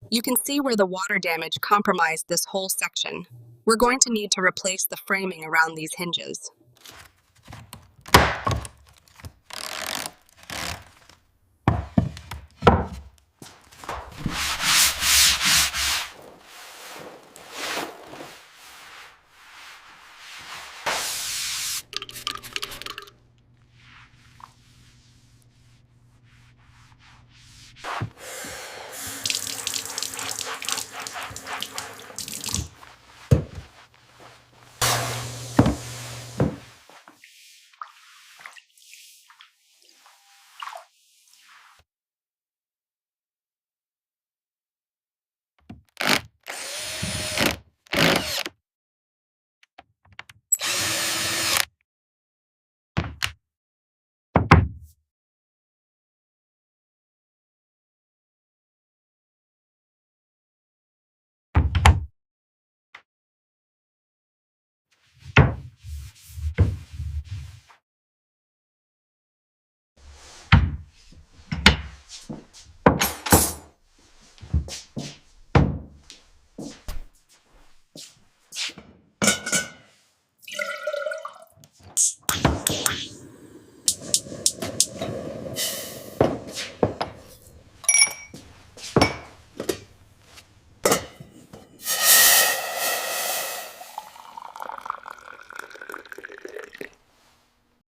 You can see where the water damage compromised this whole section. We're going to need to replace the framing around these hinges.